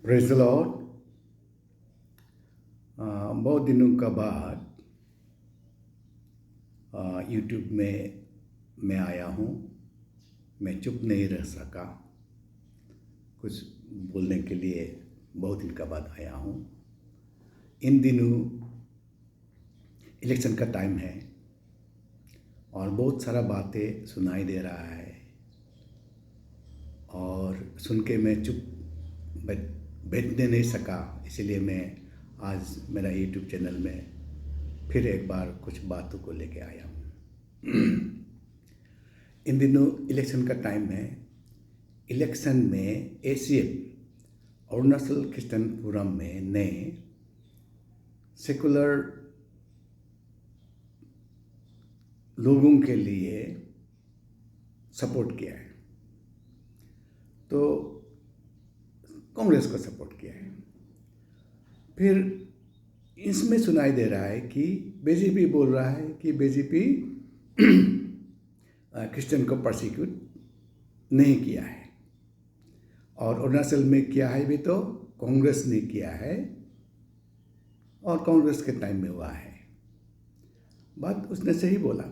Praise the Lord. बहुत दिनों का बाद यूट्यूब में मैं आया हूँ। मैं चुप नहीं रह सका, कुछ बोलने के लिए बहुत दिन का बाद आया हूँ। इन दिनों इलेक्शन का टाइम है और बहुत सारा बातें सुनाई दे रहा है और सुन के मैं चुप बैठने नहीं सका। इसलिए मैं आज मेरा यूट्यूब चैनल में फिर एक बार कुछ बातों को लेके आया हूँ। इन दिनों इलेक्शन का टाइम है। इलेक्शन में ACF अरुणाचल क्रिश्चियन फोरम में ने सेकुलर लोगों के लिए सपोर्ट किया है, तो कांग्रेस को सपोर्ट किया है। फिर इसमें सुनाई दे रहा है कि बीजेपी बोल रहा है कि बीजेपी क्रिश्चियन को परसिक्यूट नहीं किया है और अरुणाचल में किया है भी तो कांग्रेस ने किया है और कांग्रेस के टाइम में हुआ है। बात उसने सही बोला,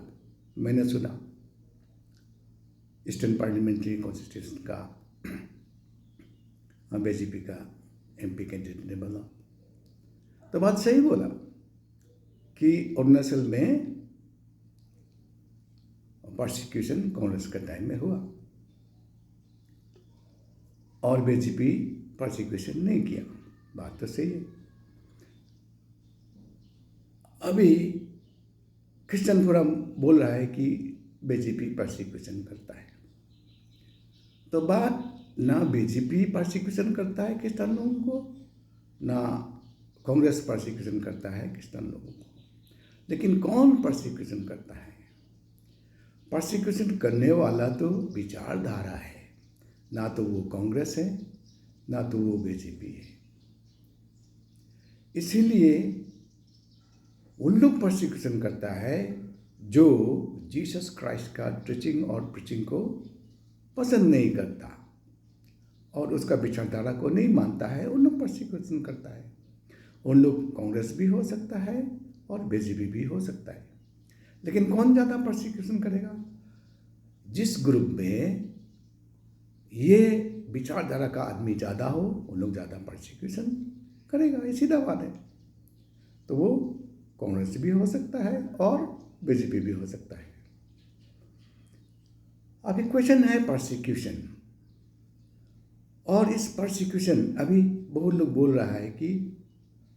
मैंने सुना। ईस्टर्न पार्लियामेंट्री कॉन्स्टिट्यूशन का बीजेपी का MP कैंडिडेट ने बोला, तो बात सही बोला कि अरुणाचल में परसिक्यूशन कांग्रेस के टाइम में हुआ और बीजेपी परसिक्यूशन नहीं किया। बात तो सही है। अभी क्रिश्चियन फोरम बोल रहा है कि बीजेपी परसिक्यूशन करता है, तो बात ना बीजेपी परसिक्यूशन करता है क्रिश्चियन लोगों को, ना कांग्रेस परसिक्यूशन करता है क्रिश्चियन लोगों को। लेकिन कौन परसिक्यूशन करता है? परसिक्यूशन करने वाला तो विचारधारा है, ना तो वो कांग्रेस है ना तो वो बीजेपी है। इसीलिए उन लोग परसिक्यूशन करता है जो जीसस क्राइस्ट का टीचिंग और प्रीचिंग को पसंद नहीं करता और उसका विचारधारा को नहीं मानता है। उन लोग परसिक्यूशन करता है। उन लोग कांग्रेस भी हो सकता है और बीजेपी भी हो सकता है। लेकिन कौन ज़्यादा परसिक्यूशन करेगा? जिस ग्रुप में ये विचारधारा का आदमी ज़्यादा हो, उन लोग ज़्यादा परसिक्यूशन करेगा। ये सीधा बात है। तो वो कांग्रेस भी हो सकता है और बीजेपी भी हो सकता है। अभी क्वेश्चन है परसिक्यूशन, और इस परसिक्यूशन अभी बहुत लोग बोल रहा है कि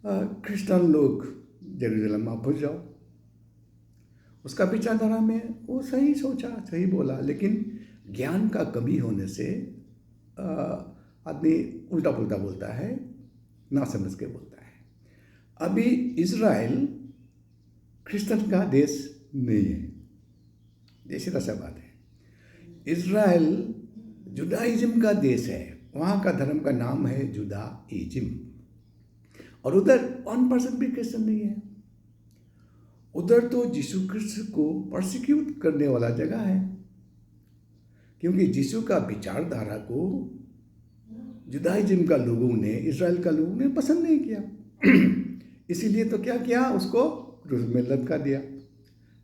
क्रिश्चियन लोग जेरूसलम वापस जाओ। उसका विचारधारा में वो सही सोचा, सही बोला, लेकिन ज्ञान का कमी होने से आदमी उल्टा पुल्टा बोलता है, ना समझ के बोलता है। अभी इजराइल क्रिश्चियन का देश नहीं है, ये सीधा सा बात है। इजराइल जुडाइज्म का देश है। वहाँ का धर्म का नाम है जुडाइज्म, और उधर 1% भी क्रिश्चियन नहीं है। उधर तो यीशु क्रिस्त को परसिक्यूट करने वाला जगह है, क्योंकि यीशु का विचारधारा को जुडाइज्म का लोगों ने, इजराइल का लोगों ने पसंद नहीं किया। इसीलिए तो क्या किया, उसको क्रूस में लटका दिया।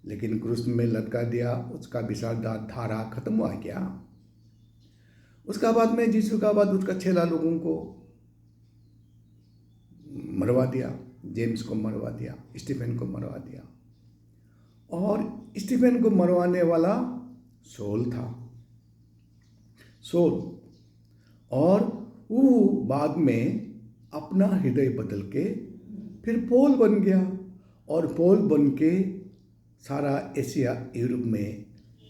लेकिन क्रूस में लटका दिया, उसका विचारधारा खत्म हुआ क्या? उसका बाद में यीशु का बाद उसका 6 लोगों को मरवा दिया। जेम्स को मरवा दिया, स्टीफन को मरवा दिया, और स्टीफन को मरवाने वाला सोल था, सोल। और वो बाद में अपना हृदय बदल के फिर पौल बन गया, और पौल बन के सारा एशिया यूरोप में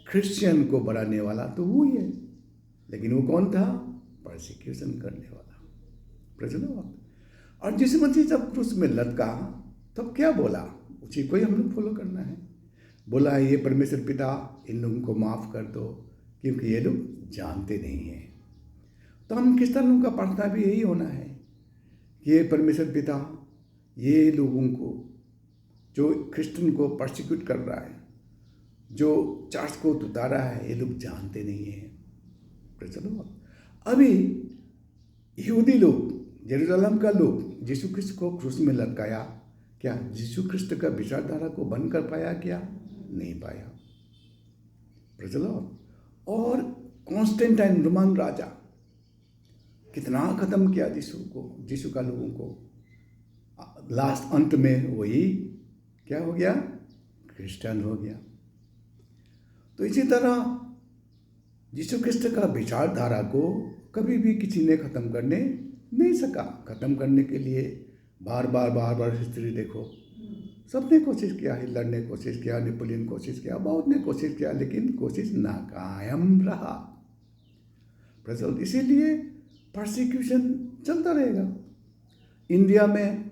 क्रिश्चियन को बढ़ाने वाला तो वो ही है। लेकिन वो कौन था? परसिक्यूशन करने वाला। Praise the Lord. और जिस मसीह जब क्रूस में लटका तब क्या बोला? उसी को ही हम लोग फॉलो करना है। बोला, ये परमेश्वर पिता, इन लोगों को माफ़ कर दो क्योंकि ये लोग जानते नहीं हैं। तो हम क्रिश्चियनों का प्रार्थना भी यही होना है कि ये परमेश्वर पिता, ये लोगों को जो क्रिश्चियन को परसिक्यूट कर रहा है, जो चर्च को तुता रहा है, ये लोग जानते नहीं हैं। Praise the Lord. अभी यहूदी लोग जेरूसलम का लोग यीशु ख्रिस्त को क्रूस में लटकाया, क्या यीशु ख्रिस्त का विचारधारा को बंद कर पाया? क्या नहीं पाया। Praise the Lord. और कॉन्स्टेंटाइन रोमन राजा कितना खत्म किया यीशु का लोगों को। लास्ट अंत में वही क्या हो गया? क्रिश्चियन हो गया। तो इसी तरह यीशु ख्रिस्त का विचारधारा को कभी भी किसी ने खत्म करने नहीं सका। खत्म करने के लिए बार बार हिस्ट्री देखो, सबने कोशिश किया, हिटलर ने कोशिश किया, नेपोलियन कोशिश किया, बहुत ने कोशिश किया, लेकिन कोशिश नाकाम रहा। इसीलिए परसिक्यूशन चलता रहेगा। इंडिया में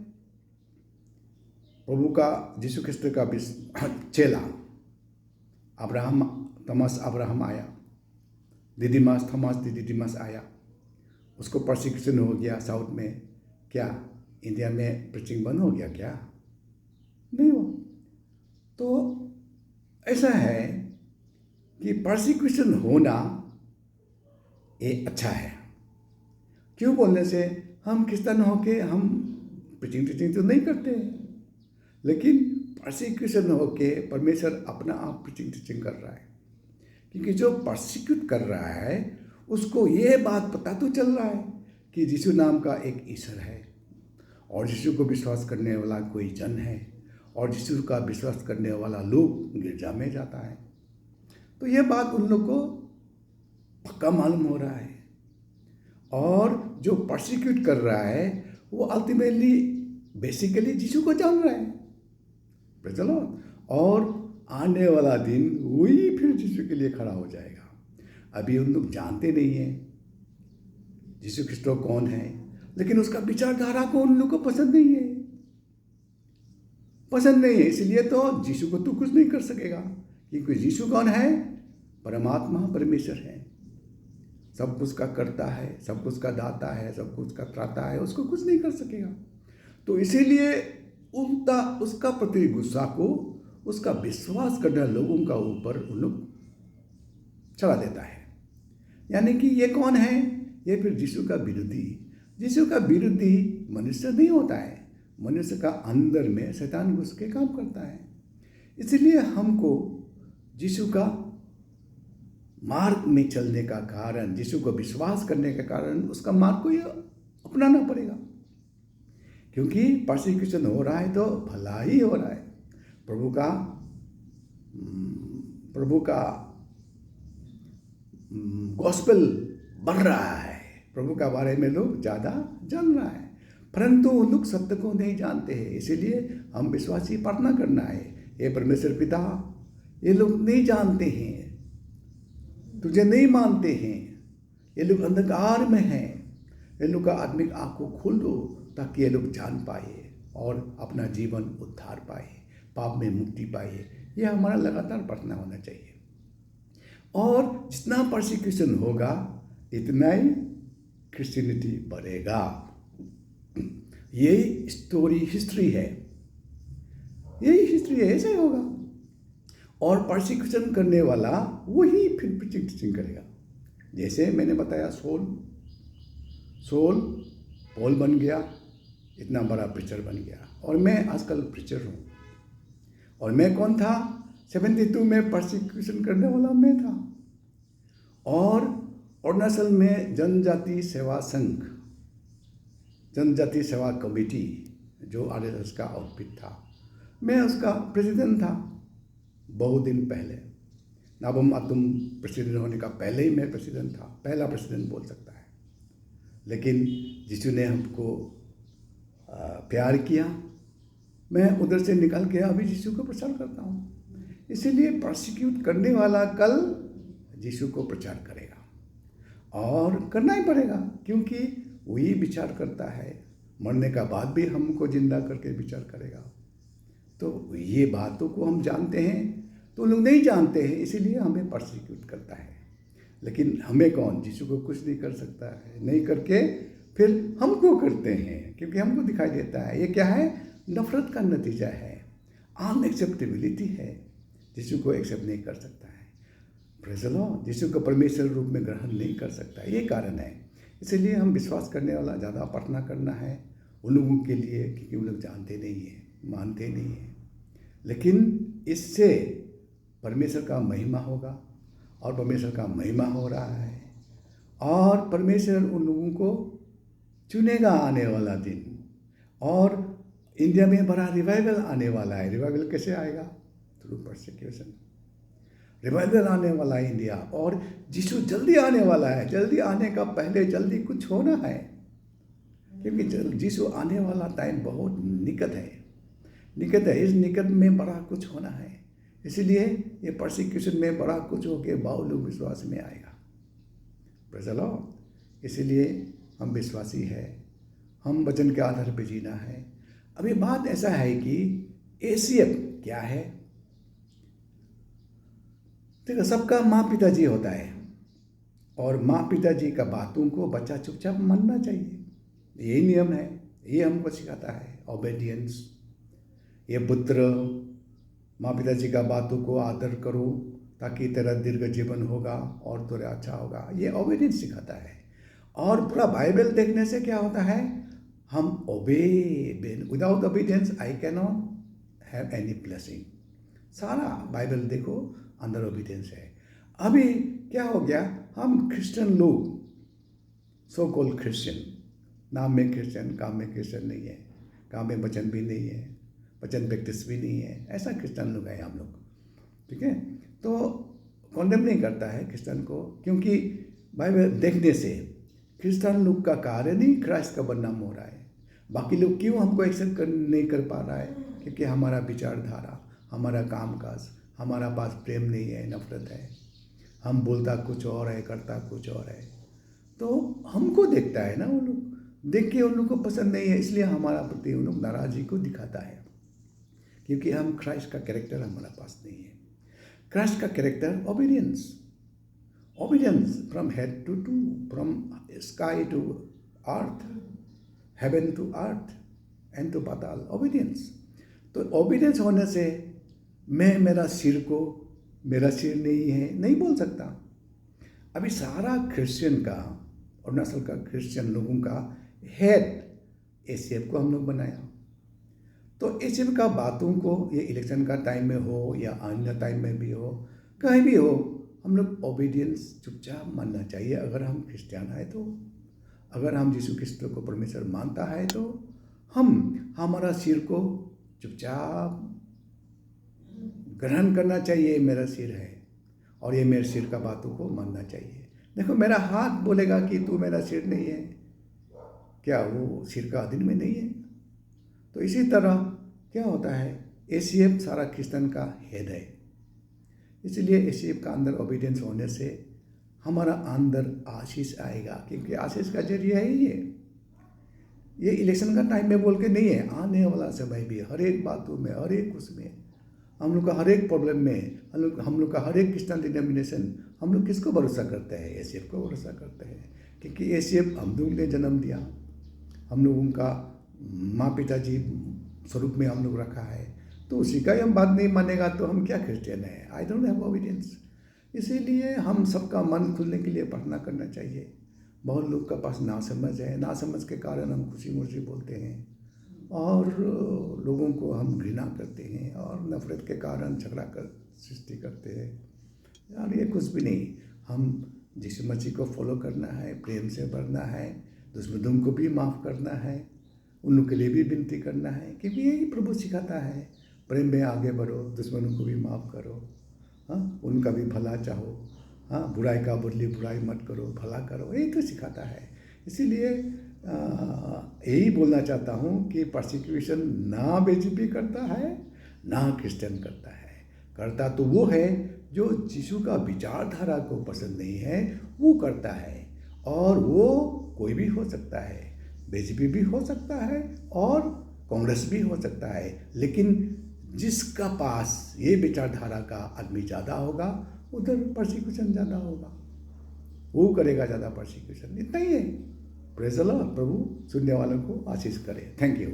प्रभु का यीशु ख्रिस्त का चेला थॉमस अब्राहम आया, दिदिमस आया, उसको परसिक्यूशन हो गया साउथ में। क्या इंडिया में प्रीचिंग बंद हो गया? क्या नहीं हो। तो ऐसा है कि परसिक्यूशन होना ये अच्छा है। क्यों बोलने से हम क्रिश्चियन होके हम प्रीचिंग तो नहीं करते हैं, लेकिन परसिक्यूशन होके परमेश्वर अपना आप प्रीचिंग कर रहा है। क्योंकि जो परसिक्यूट कर रहा है उसको ये बात पता तो चल रहा है कि यीशु नाम का एक ईश्वर है, और यीशु को विश्वास करने वाला कोई जन है, और यीशु का विश्वास करने वाला लोग गिरजा में जाता है। तो ये बात उन लोग को पक्का मालूम हो रहा है। और जो परसिक्यूट कर रहा है वो अल्टीमेटली बेसिकली यीशु को जान रहा है। चलो, और आने वाला दिन वही फिर यीशु के लिए खड़ा हो जाएगा। अभी उन लोग जानते नहीं हैं यीशु ख्रिस्ट कौन है, लेकिन उसका विचारधारा को उन लोग को पसंद नहीं है, इसलिए तो यीशु को तू कुछ नहीं कर सकेगा। क्योंकि यीशु कौन है? परमात्मा, परमेश्वर है, सब कुछ का करता है, सब कुछ का दाता है, सब कुछ का त्राता है, उसको कुछ नहीं कर सकेगा। तो इसीलिए उल्टा उसका प्रति गुस्सा को उसका विश्वास करने लोगों का ऊपर उन लोग चला देता है। यानी कि ये कौन है? ये फिर यीशु का विरोधी। यीशु का विरोधी मनुष्य नहीं होता है, मनुष्य का अंदर में शैतान घुस के काम करता है। इसलिए हमको यीशु का मार्ग में चलने का कारण, यीशु को विश्वास करने के कारण उसका मार्ग को ये अपनाना पड़ेगा। क्योंकि परसिक्यूशन हो रहा है तो भला ही हो रहा है। प्रभु का गॉस्पेल बढ़ रहा है, प्रभु का बारे में लोग ज़्यादा जान रहा है, परंतु लोग सत्य को नहीं जानते हैं। इसीलिए हम विश्वासी प्रार्थना करना है, हे परमेश्वर पिता, ये लोग नहीं जानते हैं, तुझे नहीं मानते हैं, ये लोग अंधकार में हैं, ये लोग का आत्मिक आँख को खोल दो ताकि ये लोग जान पाए और अपना जीवन उद्धार पाए, पाप में मुक्ति पाए। यह हमारा लगातार प्रार्थना होना चाहिए। और जितना परसिक्यूशन होगा इतना ही क्रिश्चियनिटी बढ़ेगा। यही हिस्ट्री है, ऐसे होगा। और परसिक्यूशन करने वाला वही फिर प्रीचिंग करेगा। जैसे मैंने बताया, सोल पॉल बन गया, इतना बड़ा प्रीचर बन गया, और मैं आजकल प्रीचर हूँ। और मैं कौन था? 72 में परसिक्यूशन करने वाला मैं था। और अरुणाचल में जनजाति सेवा संघ, जनजाति सेवा कमेटी जो RSS का आउटफिट था, मैं उसका प्रेसिडेंट था। बहुत दिन पहले, नाबम आतुम प्रेसिडेंट होने का पहले ही मैं प्रेसिडेंट था, पहला प्रेसिडेंट बोल सकता है। लेकिन यीशु ने हमको प्यार किया, मैं उधर से निकल के अभी यीशु को प्रचार करता हूँ। इसीलिए परसिक्यूट करने वाला कल यीशु को प्रचार करेगा, और करना ही पड़ेगा, क्योंकि वही विचार करता है, मरने का बाद भी हमको जिंदा करके विचार करेगा। तो ये बातों को हम जानते हैं, तो लोग नहीं जानते हैं, इसीलिए हमें परसिक्यूट करता है। लेकिन हमें कौन? यीशु को कुछ नहीं कर सकता है, नहीं करके फिर हमको करते हैं, क्योंकि हमको दिखाई देता है। ये क्या है? नफरत का नतीजा है, अनएक्सेप्टेबिलिटी है, यीशु को एक्सेप्ट नहीं कर सकता है। प्रेज़ द लॉर्ड, यीशु को परमेश्वर रूप में ग्रहण नहीं कर सकता। ये कारण है। इसलिए हम विश्वास करने वाला ज़्यादा प्रार्थना करना है उन लोगों के लिए, क्योंकि वो लोग जानते नहीं हैं, मानते नहीं हैं। लेकिन इससे परमेश्वर का महिमा होगा, और परमेश्वर का महिमा हो रहा है, और परमेश्वर उन लोगों को चुनेगा आने वाला दिन। और इंडिया में बड़ा रिवाइवल आने वाला है। रिवाइवल कैसे आएगा? Through persecution. रिवाइवल आने वाला है इंडिया, और यीशु जल्दी आने वाला है। जल्दी आने का पहले जल्दी कुछ होना है, क्योंकि यीशु आने वाला टाइम बहुत निकट है, निकट है। इस निकट में बड़ा कुछ होना है, इसलिए ये परसिक्यूशन में बड़ा कुछ होके बहुत लोग विश्वास में आएगा। Praise the Lord. इसलिए हम विश्वासी है, हम वचन के आधार पर जीना है। अभी बात ऐसा है कि एसीएफ क्या है? देखो, सबका माँ पिताजी होता है, और माँ पिताजी का बातों को बच्चा चुपचाप मानना चाहिए। यही नियम है, ये हमको सिखाता है ओबेडियंस। ये पुत्र, माँ पिताजी का बातों को आदर करो ताकि तेरा दीर्घ जीवन होगा और तेरा अच्छा होगा। ये ओबेडियंस सिखाता है। और पूरा बाइबल देखने से क्या होता है? हम obey, without obedience I can not have any blessing. सारा बाइबल देखो, अंदर ओबीडियंस है। अभी क्या हो गया? हम क्रिश्चियन लोग, सो कॉल्ड क्रिश्चियन, नाम में क्रिश्चियन, काम में क्रिश्चियन नहीं है, काम में वचन भी नहीं है, वचन प्रैक्टिस भी नहीं है, ऐसा क्रिश्चियन लोग हैं हम लोग। ठीक है, तो कॉन्डेम नहीं करता है क्रिश्चियन को, क्योंकि बाइबल देखने से क्रिश्चियन लोग का कारण ही क्राइस्ट का बदनाम हो रहा है। बाकी लोग क्यों हमको एक्सेप्ट नहीं कर पा रहा है? क्योंकि हमारा विचारधारा, हमारा कामकाज, हमारा पास प्रेम नहीं है, नफरत है। हम बोलता कुछ और है, करता कुछ और है। तो हमको देखता है ना, वो लोग देख के उन लोग को पसंद नहीं है, इसलिए हमारा प्रति उन लोग नाराज़गी को दिखाता है, क्योंकि हम क्राइस्ट का कैरेक्टर हमारा पास नहीं है। क्राइस्ट का character obedience, obedience from head to toe, from sky to earth, heaven to earth and to Patal, obedience. तो ओबीडियंस होने से मैं मेरा सिर को, मेरा सिर नहीं है, नहीं बोल सकता। अभी सारा क्रिश्चियन का, अरुणाचल का क्रिश्चियन लोगों का हेड एसीएफ को हम लोग बनाया। तो एसीएफ का बातों को, ये इलेक्शन का टाइम में हो या अन्य टाइम में भी हो, कहीं भी हो, हम लोग ओबीडियंस चुपचाप मानना चाहिए। अगर हम क्रिश्चियन है तो, अगर हम यीशु क्रिस्त को परमेश्वर मानता है तो हम हमारा सिर को चुपचाप ग्रहण करना चाहिए। मेरा सिर है और ये मेरे सिर का बातों को मानना चाहिए। देखो, मेरा हाथ बोलेगा कि तू मेरा सिर नहीं है, क्या वो सिर का अधीन में नहीं है? तो इसी तरह क्या होता है, एसीएफ सारा क्रिश्चियन का हेड है। इसलिए एसीएफ का अंदर ओबीडियंस होने से हमारा अंदर आशीष आएगा, क्योंकि आशीष का जरिया है ये इलेक्शन का टाइम में बोल के नहीं है, आने वाला समय भी हर एक बातों में, हर एक उसमें, हम लोग का हर एक प्रॉब्लम में, हम लोग का हर एक क्रिश्चियन डिनोमिनेशन, हम लोग किसको भरोसा करते हैं? एसीएफ को भरोसा करते हैं, क्योंकि एसीएफ हम लोग ने जन्म दिया, हम लोगों का माँ पिताजी स्वरूप में हम लोग रखा है, तो उसी का ही हम बात नहीं मानेगा तो हम क्या क्रिश्चियन है? I don't have obedience. इसीलिए हम सबका मन खुलने के लिए प्रार्थना करना चाहिए। बहुत लोग का पास नासमझ है, नासमझ के कारण हम खुशी मुशी बोलते हैं, और लोगों को हम घृणा करते हैं, और नफरत के कारण झगड़ा कर सृष्टि करते हैं। यार, ये कुछ भी नहीं। हम यीशु मसीह को फॉलो करना है, प्रेम से बढ़ना है, दुश्मनों को भी माफ़ करना है, उन लोग के लिए भी विनती करना है, क्योंकि यही प्रभु सिखाता है, प्रेम में आगे बढ़ो, दुश्मनों को भी माफ़ करो, हाँ, उनका भी भला चाहो, हाँ, बुराई का बदले बुराई मत करो, भला करो, यही तो सिखाता है। इसीलिए यही बोलना चाहता हूँ कि परसिक्यूशन ना बीजेपी करता है, ना क्रिश्चियन करता है। करता तो वो है जो यीशु का विचारधारा को पसंद नहीं है, वो करता है। और वो कोई भी हो सकता है, बीजेपी भी हो सकता है और कांग्रेस भी हो सकता है, लेकिन जिसका पास ये विचारधारा का आदमी ज़्यादा होगा, उधर परसिक्यूशन ज़्यादा होगा, वो करेगा ज़्यादा परसिक्यूशन। इतना ही है। Praise the Lord. प्रभु सुनने वालों को आशीष करे। Thank you.